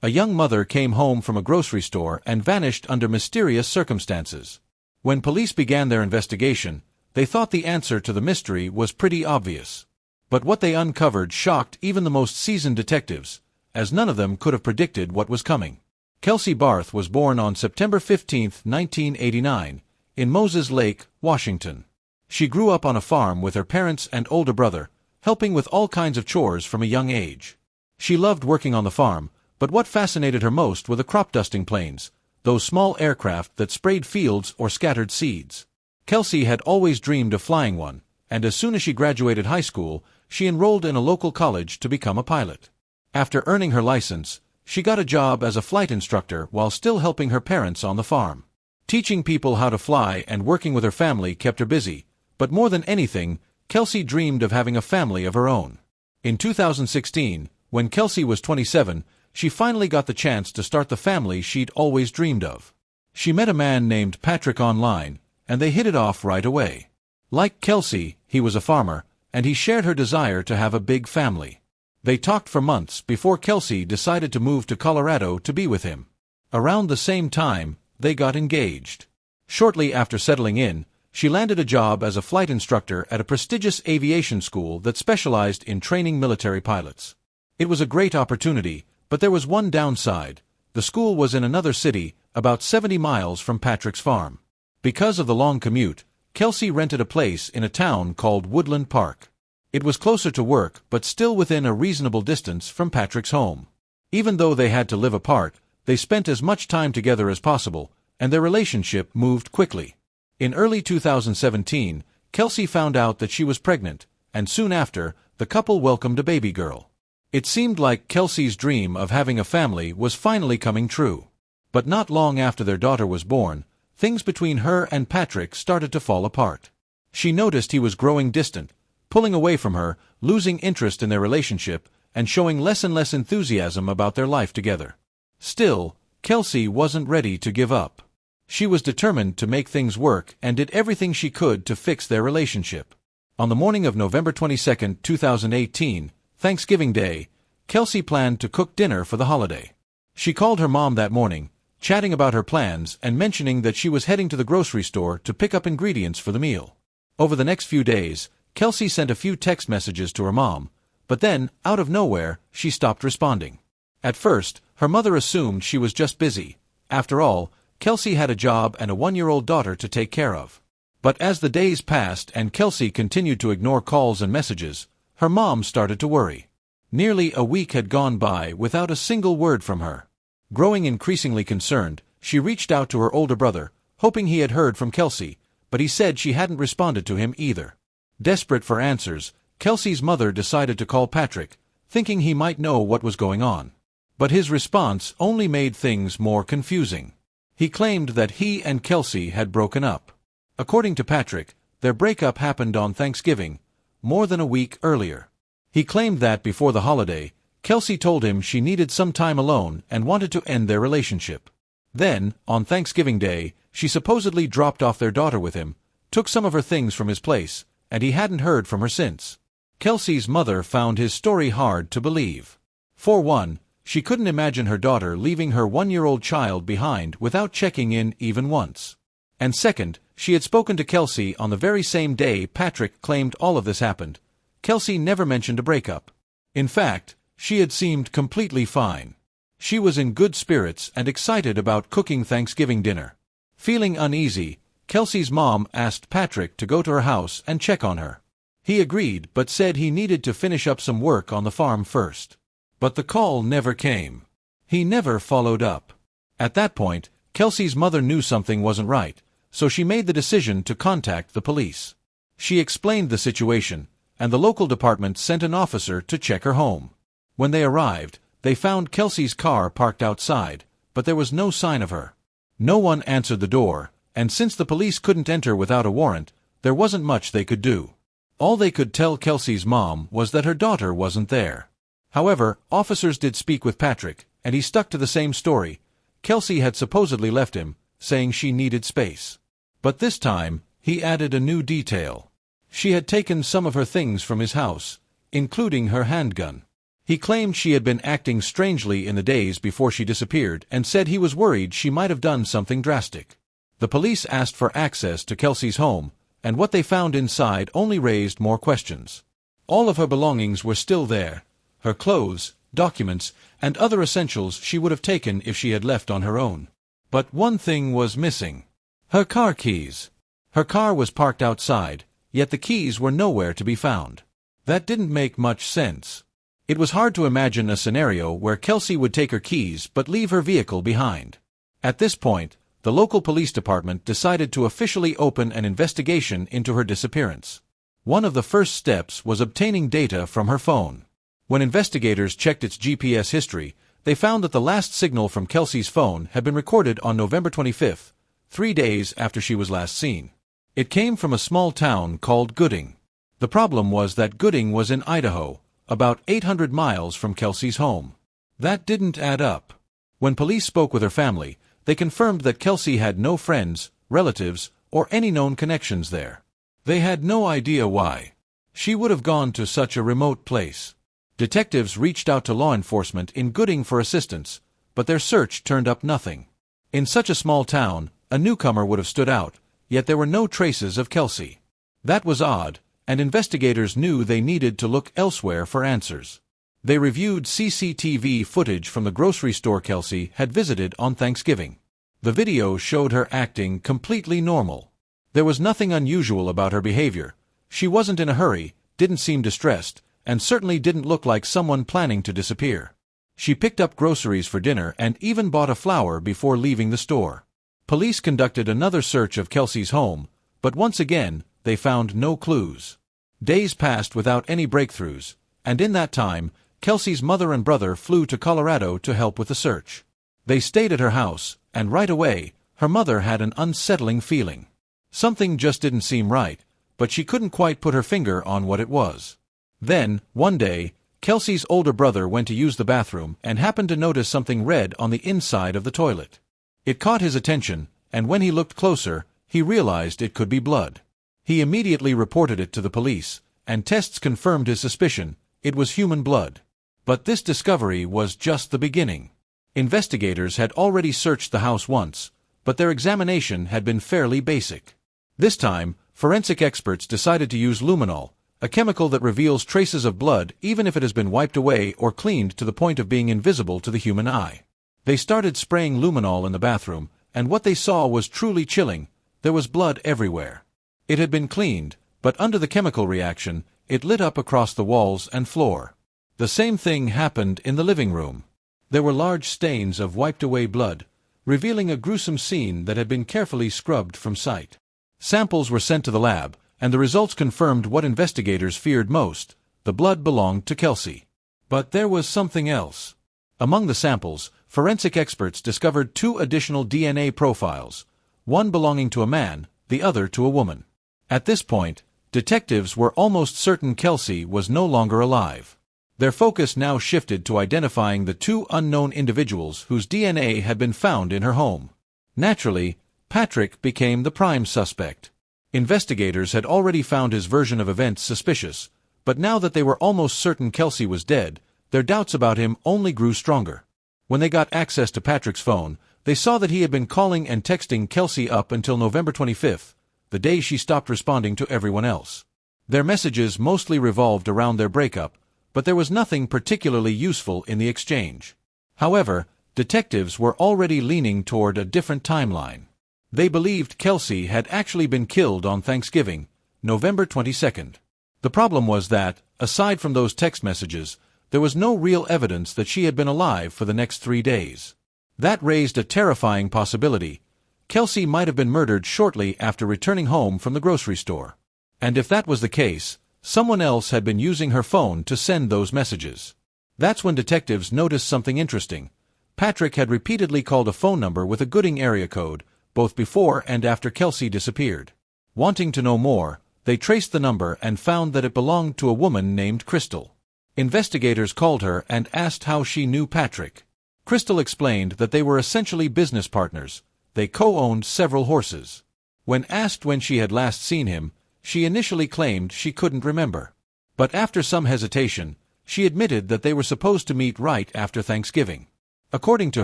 A young mother came home from a grocery store and vanished under mysterious circumstances. When police began their investigation, they thought the answer to the mystery was pretty obvious. But what they uncovered shocked even the most seasoned detectives, as none of them could have predicted what was coming. Kelsey Berreth was born on September 15, 1989, in Moses Lake, Washington. She grew up on a farm with her parents and older brother, helping with all kinds of chores from a young age. She loved working on the farm, but what fascinated her most were the crop dusting planes, those small aircraft that sprayed fields or scattered seeds. Kelsey had always dreamed of flying one, and as soon as she graduated high school, she enrolled in a local college to become a pilot. After earning her license, she got a job as a flight instructor while still helping her parents on the farm. Teaching people how to fly and working with her family kept her busy, but more than anything, Kelsey dreamed of having a family of her own. In 2016, when Kelsey was 27, she finally got the chance to start the family she'd always dreamed of. She met a man named Patrick online, and they hit it off right away. Like Kelsey, he was a farmer, and he shared her desire to have a big family. They talked for months before Kelsey decided to move to Colorado to be with him. Around the same time, they got engaged. Shortly after settling in, she landed a job as a flight instructor at a prestigious aviation school that specialized in training military pilots. It was a great opportunity, but there was one downside. The school was in another city, about 70 miles from Patrick's farm. Because of the long commute, Kelsey rented a place in a town called Woodland Park. It was closer to work, but still within a reasonable distance from Patrick's home. Even though they had to live apart, they spent as much time together as possible, and their relationship moved quickly. In early 2017, Kelsey found out that she was pregnant, and soon after, the couple welcomed a baby girl. It seemed like Kelsey's dream of having a family was finally coming true. But not long after their daughter was born, things between her and Patrick started to fall apart. She noticed he was growing distant, pulling away from her, losing interest in their relationship, and showing less and less enthusiasm about their life together. Still, Kelsey wasn't ready to give up. She was determined to make things work and did everything she could to fix their relationship. On the morning of November 22, 2018, Thanksgiving Day, Kelsey planned to cook dinner for the holiday. She called her mom that morning, chatting about her plans and mentioning that she was heading to the grocery store to pick up ingredients for the meal. Over the next few days, Kelsey sent a few text messages to her mom, but then, out of nowhere, she stopped responding. At first, her mother assumed she was just busy. After all, Kelsey had a job and a 1-year-old daughter to take care of. But as the days passed and Kelsey continued to ignore calls and messages, her mom started to worry. Nearly a week had gone by without a single word from her. Growing increasingly concerned, she reached out to her older brother, hoping he had heard from Kelsey, but he said she hadn't responded to him either. Desperate for answers, Kelsey's mother decided to call Patrick, thinking he might know what was going on. But his response only made things more confusing. He claimed that he and Kelsey had broken up. According to Patrick, their breakup happened on Thanksgiving, more than a week earlier. He claimed that before the holiday, Kelsey told him she needed some time alone and wanted to end their relationship. Then, on Thanksgiving Day, she supposedly dropped off their daughter with him, took some of her things from his place, and he hadn't heard from her since. Kelsey's mother found his story hard to believe. For one, she couldn't imagine her daughter leaving her 1-year-old child behind without checking in even once. And second, she had spoken to Kelsey on the very same day Patrick claimed all of this happened. Kelsey never mentioned a breakup. In fact, she had seemed completely fine. She was in good spirits and excited about cooking Thanksgiving dinner. Feeling uneasy, Kelsey's mom asked Patrick to go to her house and check on her. He agreed but said he needed to finish up some work on the farm first. But the call never came. He never followed up. At that point, Kelsey's mother knew something wasn't right, so she made the decision to contact the police. She explained the situation, and the local department sent an officer to check her home. When they arrived, they found Kelsey's car parked outside, but there was no sign of her. No one answered the door, and since the police couldn't enter without a warrant, there wasn't much they could do. All they could tell Kelsey's mom was that her daughter wasn't there. However, officers did speak with Patrick, and he stuck to the same story. Kelsey had supposedly left him, saying she needed space. But this time, he added a new detail. She had taken some of her things from his house, including her handgun. He claimed she had been acting strangely in the days before she disappeared and said he was worried she might have done something drastic. The police asked for access to Kelsey's home, and what they found inside only raised more questions. All of her belongings were still there: her clothes, documents, and other essentials she would have taken if she had left on her own. But one thing was missing: her car keys. Her car was parked outside, yet the keys were nowhere to be found. That didn't make much sense. It was hard to imagine a scenario where Kelsey would take her keys but leave her vehicle behind. At this point, the local police department decided to officially open an investigation into her disappearance. One of the first steps was obtaining data from her phone. When investigators checked its GPS history, they found that the last signal from Kelsey's phone had been recorded on November 25th, 3 days after she was last seen. It came from a small town called Gooding. The problem was that Gooding was in Idaho, about 800 miles from Kelsey's home. That didn't add up. When police spoke with her family, they confirmed that Kelsey had no friends, relatives, or any known connections there. They had no idea why she would have gone to such a remote place. Detectives reached out to law enforcement in Gooding for assistance, but their search turned up nothing. In such a small town, a newcomer would have stood out, yet there were no traces of Kelsey. That was odd, and investigators knew they needed to look elsewhere for answers. They reviewed CCTV footage from the grocery store Kelsey had visited on Thanksgiving. The video showed her acting completely normal. There was nothing unusual about her behavior. She wasn't in a hurry, didn't seem distressed, and certainly didn't look like someone planning to disappear. She picked up groceries for dinner and even bought a flower before leaving the store. Police conducted another search of Kelsey's home, but once again, they found no clues. Days passed without any breakthroughs, and in that time, Kelsey's mother and brother flew to Colorado to help with the search. They stayed at her house, and right away, her mother had an unsettling feeling. Something just didn't seem right, but she couldn't quite put her finger on what it was. Then, one day, Kelsey's older brother went to use the bathroom and happened to notice something red on the inside of the toilet. It caught his attention, and when he looked closer, he realized it could be blood. He immediately reported it to the police, and tests confirmed his suspicion: it was human blood. But this discovery was just the beginning. Investigators had already searched the house once, but their examination had been fairly basic. This time, forensic experts decided to use luminol, a chemical that reveals traces of blood even if it has been wiped away or cleaned to the point of being invisible to the human eye. They started spraying luminol in the bathroom, and what they saw was truly chilling: there was blood everywhere. It had been cleaned, but under the chemical reaction, it lit up across the walls and floor. The same thing happened in the living room. There were large stains of wiped-away blood, revealing a gruesome scene that had been carefully scrubbed from sight. Samples were sent to the lab, and the results confirmed what investigators feared most: the blood belonged to Kelsey. But there was something else. Among the samples, forensic experts discovered 2 additional DNA profiles, one belonging to a man, the other to a woman. At this point, detectives were almost certain Kelsey was no longer alive. Their focus now shifted to identifying the 2 unknown individuals whose DNA had been found in her home. Naturally, Patrick became the prime suspect. Investigators had already found his version of events suspicious, but now that they were almost certain Kelsey was dead, their doubts about him only grew stronger. When they got access to Patrick's phone, they saw that he had been calling and texting Kelsey up until November 25th, the day she stopped responding to everyone else. Their messages mostly revolved around their breakup, but there was nothing particularly useful in the exchange. However, detectives were already leaning toward a different timeline. They believed Kelsey had actually been killed on Thanksgiving, November 22nd. The problem was that, aside from those text messages, there was no real evidence that she had been alive for the next 3 days. That raised a terrifying possibility: Kelsey might have been murdered shortly after returning home from the grocery store. And if that was the case, someone else had been using her phone to send those messages. That's when detectives noticed something interesting. Patrick had repeatedly called a phone number with a Gooding area code, both before and after Kelsey disappeared. Wanting to know more, they traced the number and found that it belonged to a woman named Crystal. Investigators called her and asked how she knew Patrick. Crystal explained that they were essentially business partners. They co-owned several horses. When asked when she had last seen him, she initially claimed she couldn't remember. But after some hesitation, She admitted that they were supposed to meet right after Thanksgiving. According to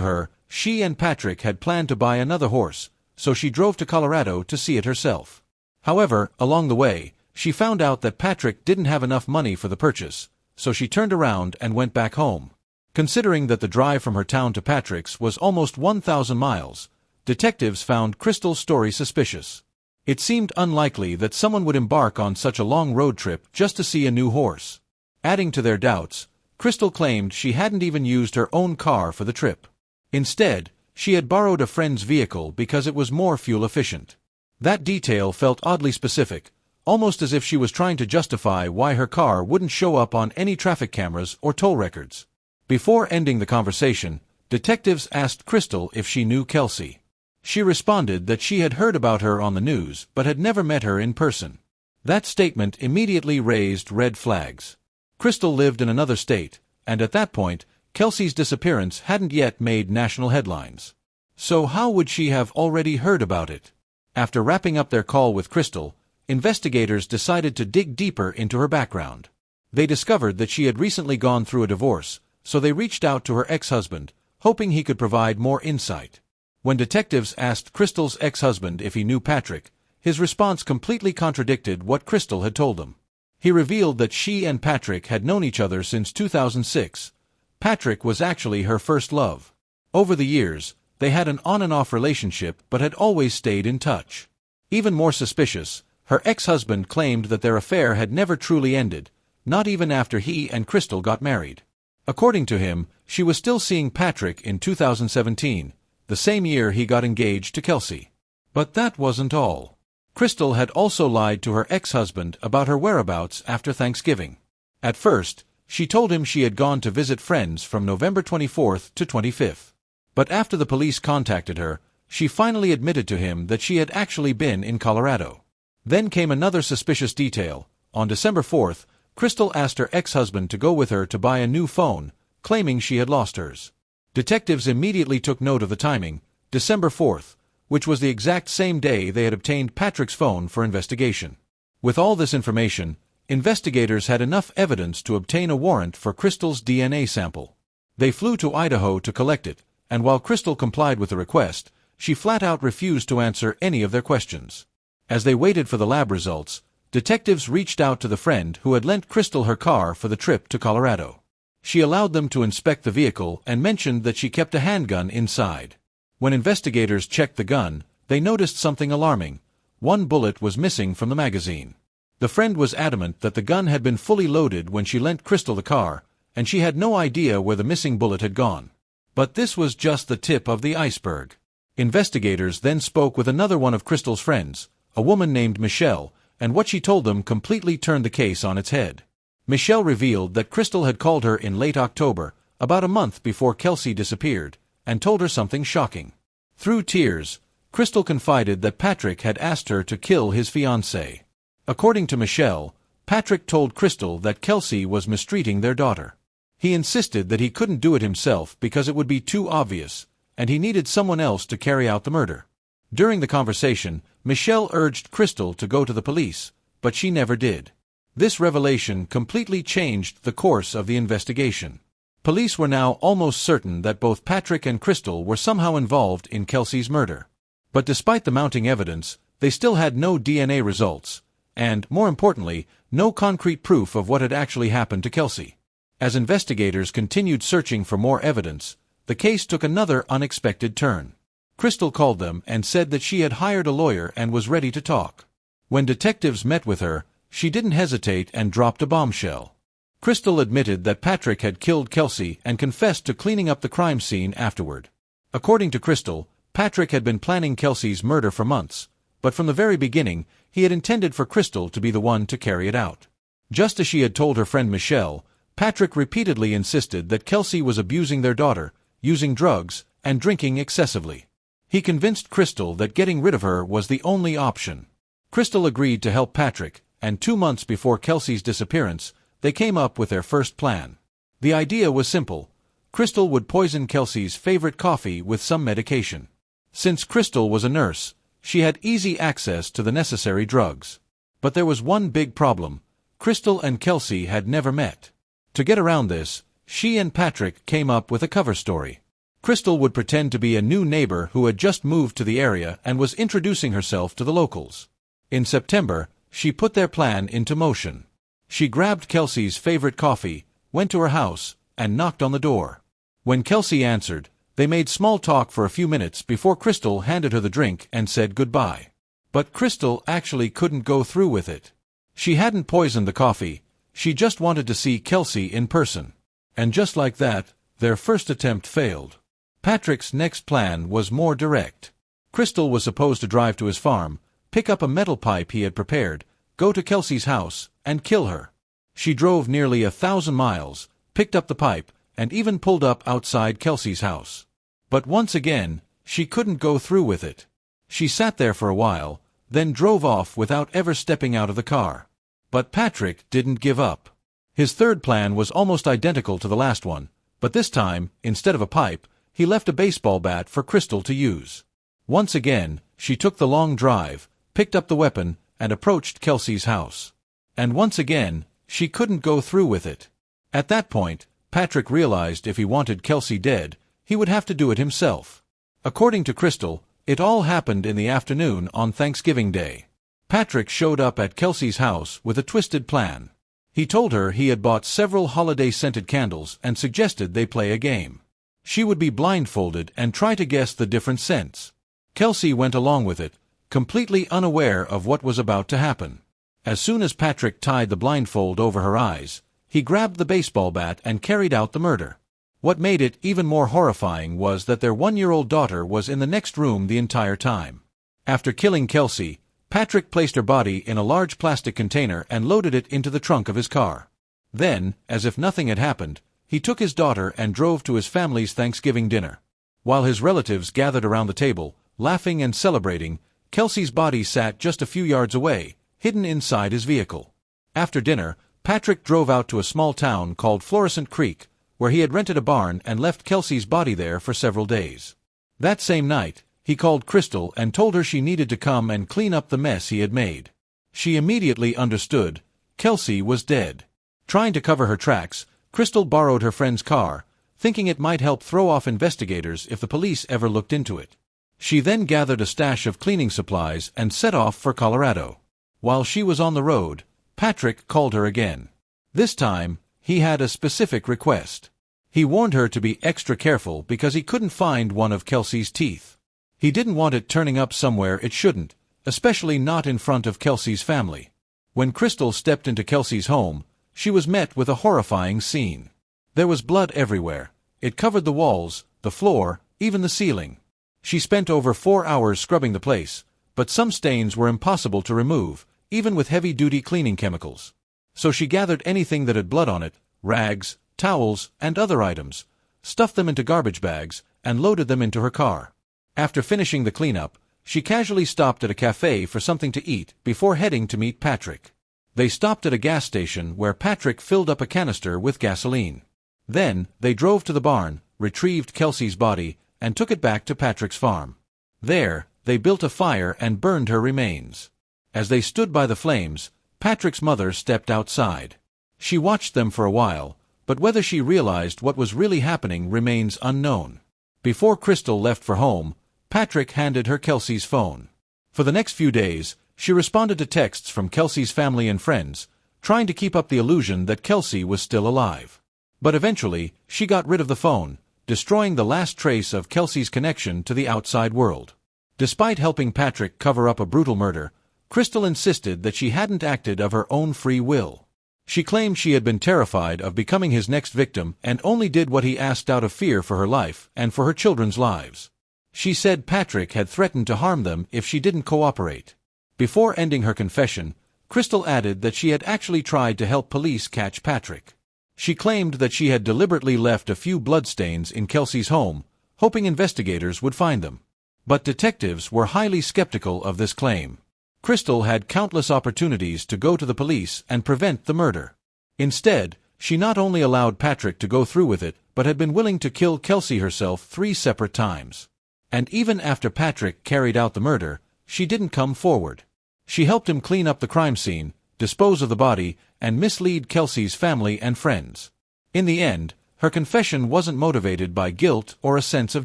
her, she and Patrick had planned to buy another horse, so she drove to Colorado to see it herself. However, along the way, she found out that Patrick didn't have enough money for the purchase, so she turned around and went back home. Considering that the drive from her town to Patrick's was almost 1,000 miles, detectives found Crystal's story suspicious. It seemed unlikely that someone would embark on such a long road trip just to see a new horse. Adding to their doubts, Crystal claimed she hadn't even used her own car for the trip. Instead, she had borrowed a friend's vehicle because it was more fuel efficient. That detail felt oddly specific, almost as if she was trying to justify why her car wouldn't show up on any traffic cameras or toll records. Before ending the conversation, detectives asked Crystal if she knew Kelsey. She responded that she had heard about her on the news but had never met her in person. That statement immediately raised red flags. Crystal lived in another state, and at that point, Kelsey's disappearance hadn't yet made national headlines. So how would she have already heard about it? After wrapping up their call with Crystal, investigators decided to dig deeper into her background. They discovered that she had recently gone through a divorce, so they reached out to her ex-husband, hoping he could provide more insight. When detectives asked Crystal's ex-husband if he knew Patrick, his response completely contradicted what Crystal had told them. He revealed that she and Patrick had known each other since 2006. Patrick was actually her first love. Over the years, they had an on-and-off relationship but had always stayed in touch. Even more suspicious, her ex-husband claimed that their affair had never truly ended, not even after he and Crystal got married. According to him, she was still seeing Patrick in 2017, the same year he got engaged to Kelsey. But that wasn't all. Crystal had also lied to her ex-husband about her whereabouts after Thanksgiving. At first, she told him she had gone to visit friends from November 24th to 25th. But after the police contacted her, she finally admitted to him that she had actually been in Colorado. Then came another suspicious detail. On December 4th, Crystal asked her ex-husband to go with her to buy a new phone, claiming she had lost hers. Detectives immediately took note of the timing, December 4th, which was the exact same day they had obtained Patrick's phone for investigation. With all this information, investigators had enough evidence to obtain a warrant for Crystal's DNA sample. They flew to Idaho to collect it, and while Crystal complied with the request, she flat-out refused to answer any of their questions. As they waited for the lab results, detectives reached out to the friend who had lent Crystal her car for the trip to Colorado. She allowed them to inspect the vehicle and mentioned that she kept a handgun inside. When investigators checked the gun, they noticed something alarming. One bullet was missing from the magazine. The friend was adamant that the gun had been fully loaded when she lent Crystal the car, and she had no idea where the missing bullet had gone. But this was just the tip of the iceberg. Investigators then spoke with another one of Crystal's friends, a woman named Michelle, and what she told them completely turned the case on its head. Michelle revealed that Crystal had called her in late October, about a month before Kelsey disappeared, and told her something shocking. Through tears, Crystal confided that Patrick had asked her to kill his fiancée. According to Michelle, Patrick told Crystal that Kelsey was mistreating their daughter. He insisted that he couldn't do it himself because it would be too obvious, and he needed someone else to carry out the murder. During the conversation, Michelle urged Crystal to go to the police, but she never did. This revelation completely changed the course of the investigation. Police were now almost certain that both Patrick and Crystal were somehow involved in Kelsey's murder. But despite the mounting evidence, they still had no DNA results, and, more importantly, no concrete proof of what had actually happened to Kelsey. As investigators continued searching for more evidence, the case took another unexpected turn. Crystal called them and said that she had hired a lawyer and was ready to talk. When detectives met with her, she didn't hesitate and dropped a bombshell. Crystal admitted that Patrick had killed Kelsey and confessed to cleaning up the crime scene afterward. According to Crystal, Patrick had been planning Kelsey's murder for months, but from the very beginning, he had intended for Crystal to be the one to carry it out. Just as she had told her friend Michelle, Patrick repeatedly insisted that Kelsey was abusing their daughter, using drugs, and drinking excessively. He convinced Crystal that getting rid of her was the only option. Crystal agreed to help Patrick, and 2 months before Kelsey's disappearance, they came up with their first plan. The idea was simple. Crystal would poison Kelsey's favorite coffee with some medication. Since Crystal was a nurse, she had easy access to the necessary drugs. But there was one big problem. Crystal and Kelsey had never met. To get around this, she and Patrick came up with a cover story. Crystal would pretend to be a new neighbor who had just moved to the area and was introducing herself to the locals. In September, she put their plan into motion. She grabbed Kelsey's favorite coffee, went to her house, and knocked on the door. When Kelsey answered, they made small talk for a few minutes before Crystal handed her the drink and said goodbye. But Crystal actually couldn't go through with it. She hadn't poisoned the coffee, she just wanted to see Kelsey in person. And just like that, their first attempt failed. Patrick's next plan was more direct. Crystal was supposed to drive to his farm, pick up a metal pipe he had prepared, go to Kelsey's house, and kill her. She drove nearly 1,000 miles, picked up the pipe, and even pulled up outside Kelsey's house. But once again, she couldn't go through with it. She sat there for a while, then drove off without ever stepping out of the car. But Patrick didn't give up. His third plan was almost identical to the last one, but this time, instead of a pipe, he left a baseball bat for Crystal to use. Once again, she took the long drive, picked up the weapon, and approached Kelsey's house. And once again, she couldn't go through with it. At that point, Patrick realized if he wanted Kelsey dead, he would have to do it himself. According to Crystal, it all happened in the afternoon on Thanksgiving Day. Patrick showed up at Kelsey's house with a twisted plan. He told her he had bought several holiday-scented candles and suggested they play a game. She would be blindfolded and try to guess the different scents. Kelsey went along with it, completely unaware of what was about to happen. As soon as Patrick tied the blindfold over her eyes, he grabbed the baseball bat and carried out the murder. What made it even more horrifying was that their 1-year-old daughter was in the next room the entire time. After killing Kelsey, Patrick placed her body in a large plastic container and loaded it into the trunk of his car. Then, as if nothing had happened, he took his daughter and drove to his family's Thanksgiving dinner. While his relatives gathered around the table, laughing and celebrating, Kelsey's body sat just a few yards away, hidden inside his vehicle. After dinner, Patrick drove out to a small town called Florissant Creek, where he had rented a barn and left Kelsey's body there for several days. That same night, he called Crystal and told her she needed to come and clean up the mess he had made. She immediately understood. Kelsey was dead. Trying to cover her tracks, Crystal borrowed her friend's car, thinking it might help throw off investigators if the police ever looked into it. She then gathered a stash of cleaning supplies and set off for Colorado. While she was on the road, Patrick called her again. This time, he had a specific request. He warned her to be extra careful because he couldn't find one of Kelsey's teeth. He didn't want it turning up somewhere it shouldn't, especially not in front of Kelsey's family. When Crystal stepped into Kelsey's home, she was met with a horrifying scene. There was blood everywhere. It covered the walls, the floor, even the ceiling. She spent over 4 hours scrubbing the place, but some stains were impossible to remove, even with heavy-duty cleaning chemicals. So she gathered anything that had blood on it, rags, towels, and other items, stuffed them into garbage bags, and loaded them into her car. After finishing the cleanup, she casually stopped at a cafe for something to eat before heading to meet Patrick. They stopped at a gas station where Patrick filled up a canister with gasoline. Then, they drove to the barn, retrieved Kelsey's body, and took it back to Patrick's farm. There, they built a fire and burned her remains. As they stood by the flames, Patrick's mother stepped outside. She watched them for a while, but whether she realized what was really happening remains unknown. Before Crystal left for home, Patrick handed her Kelsey's phone. For the next few days, she responded to texts from Kelsey's family and friends, trying to keep up the illusion that Kelsey was still alive. But eventually, she got rid of the phone, destroying the last trace of Kelsey's connection to the outside world. Despite helping Patrick cover up a brutal murder, Crystal insisted that she hadn't acted of her own free will. She claimed she had been terrified of becoming his next victim and only did what he asked out of fear for her life and for her children's lives. She said Patrick had threatened to harm them if she didn't cooperate. Before ending her confession, Crystal added that she had actually tried to help police catch Patrick. She claimed that she had deliberately left a few bloodstains in Kelsey's home, hoping investigators would find them. But detectives were highly skeptical of this claim. Crystal had countless opportunities to go to the police and prevent the murder. Instead, she not only allowed Patrick to go through with it, but had been willing to kill Kelsey herself 3 separate times. And even after Patrick carried out the murder, she didn't come forward. She helped him clean up the crime scene, dispose of the body, and mislead Kelsey's family and friends. In the end, her confession wasn't motivated by guilt or a sense of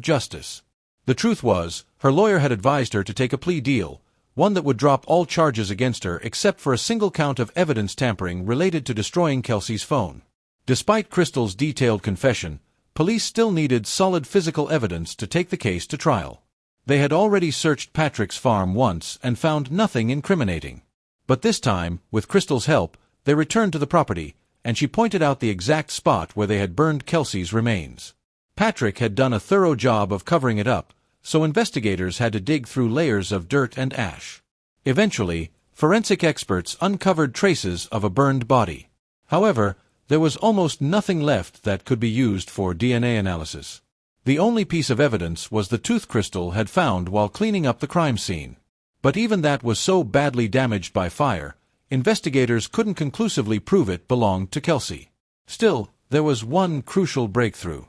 justice. The truth was, her lawyer had advised her to take a plea deal, one that would drop all charges against her except for a single count of evidence tampering related to destroying Kelsey's phone. Despite Crystal's detailed confession, police still needed solid physical evidence to take the case to trial. They had already searched Patrick's farm once and found nothing incriminating. But this time, with Crystal's help, they returned to the property, and she pointed out the exact spot where they had burned Kelsey's remains. Patrick had done a thorough job of covering it up, so investigators had to dig through layers of dirt and ash. Eventually, forensic experts uncovered traces of a burned body. However, there was almost nothing left that could be used for DNA analysis. The only piece of evidence was the tooth Crystal had found while cleaning up the crime scene. But even that was so badly damaged by fire, investigators couldn't conclusively prove it belonged to Kelsey. Still, there was one crucial breakthrough.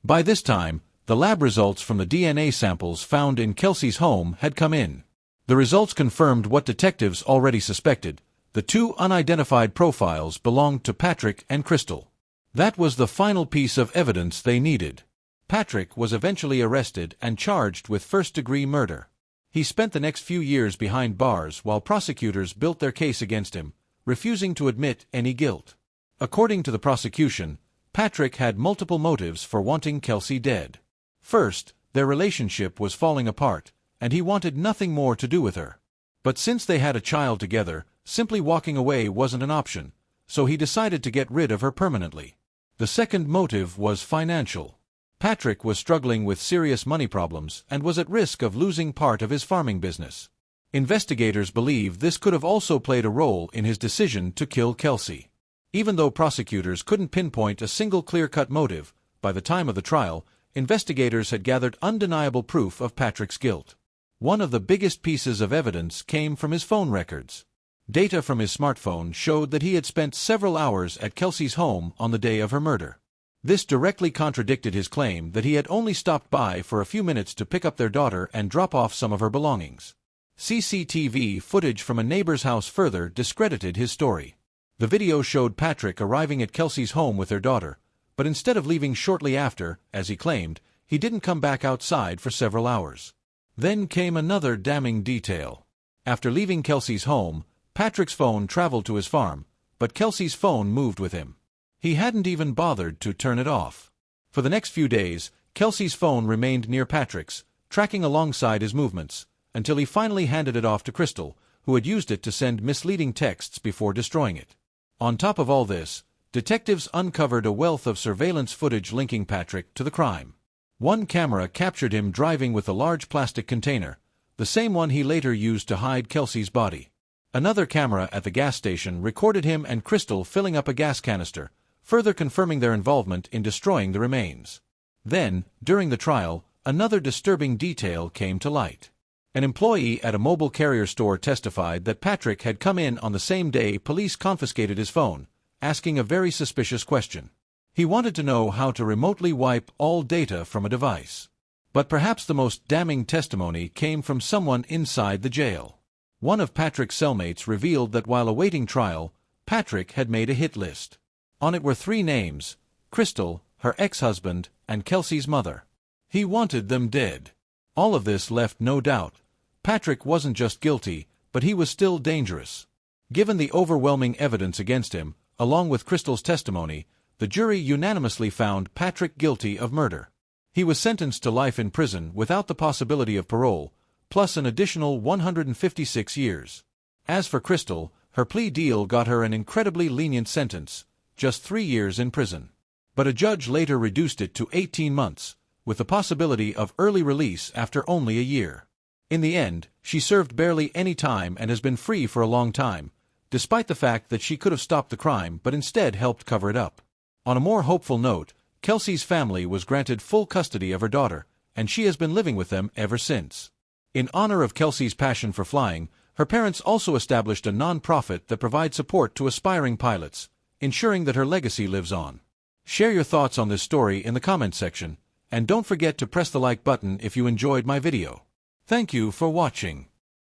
By this time, the lab results from the DNA samples found in Kelsey's home had come in. The results confirmed what detectives already suspected: the two unidentified profiles belonged to Patrick and Crystal. That was the final piece of evidence they needed. Patrick was eventually arrested and charged with first-degree murder. He spent the next few years behind bars while prosecutors built their case against him, refusing to admit any guilt. According to the prosecution, Patrick had multiple motives for wanting Kelsey dead. First, their relationship was falling apart, and he wanted nothing more to do with her. But since they had a child together, simply walking away wasn't an option, so he decided to get rid of her permanently. The second motive was financial. Patrick was struggling with serious money problems and was at risk of losing part of his farming business. Investigators believe this could have also played a role in his decision to kill Kelsey. Even though prosecutors couldn't pinpoint a single clear-cut motive, by the time of the trial, investigators had gathered undeniable proof of Patrick's guilt. One of the biggest pieces of evidence came from his phone records. Data from his smartphone showed that he had spent several hours at Kelsey's home on the day of her murder. This directly contradicted his claim that he had only stopped by for a few minutes to pick up their daughter and drop off some of her belongings. CCTV footage from a neighbor's house further discredited his story. The video showed Patrick arriving at Kelsey's home with their daughter, but instead of leaving shortly after, as he claimed, he didn't come back outside for several hours. Then came another damning detail. After leaving Kelsey's home, Patrick's phone traveled to his farm, but Kelsey's phone moved with him. He hadn't even bothered to turn it off. For the next few days, Kelsey's phone remained near Patrick's, tracking alongside his movements, until he finally handed it off to Crystal, who had used it to send misleading texts before destroying it. On top of all this, detectives uncovered a wealth of surveillance footage linking Patrick to the crime. One camera captured him driving with a large plastic container, the same one he later used to hide Kelsey's body. Another camera at the gas station recorded him and Crystal filling up a gas canister, further confirming their involvement in destroying the remains. Then, during the trial, another disturbing detail came to light. An employee at a mobile carrier store testified that Patrick had come in on the same day police confiscated his phone, asking a very suspicious question. He wanted to know how to remotely wipe all data from a device. But perhaps the most damning testimony came from someone inside the jail. One of Patrick's cellmates revealed that while awaiting trial, Patrick had made a hit list. On it were 3 names: Crystal, her ex-husband, and Kelsey's mother. He wanted them dead. All of this left no doubt. Patrick wasn't just guilty, but he was still dangerous. Given the overwhelming evidence against him, along with Crystal's testimony, the jury unanimously found Patrick guilty of murder. He was sentenced to life in prison without the possibility of parole, plus an additional 156 years. As for Crystal, her plea deal got her an incredibly lenient sentence, just 3 years in prison. But a judge later reduced it to 18 months, with the possibility of early release after only a year. In the end, she served barely any time and has been free for a long time, despite the fact that she could have stopped the crime but instead helped cover it up. On a more hopeful note, Kelsey's family was granted full custody of her daughter, and she has been living with them ever since. In honor of Kelsey's passion for flying, her parents also established a non-profit that provides support to aspiring pilots, ensuring that her legacy lives on. Share your thoughts on this story in the comments section, and don't forget to press the like button if you enjoyed my video. Thank you for watching.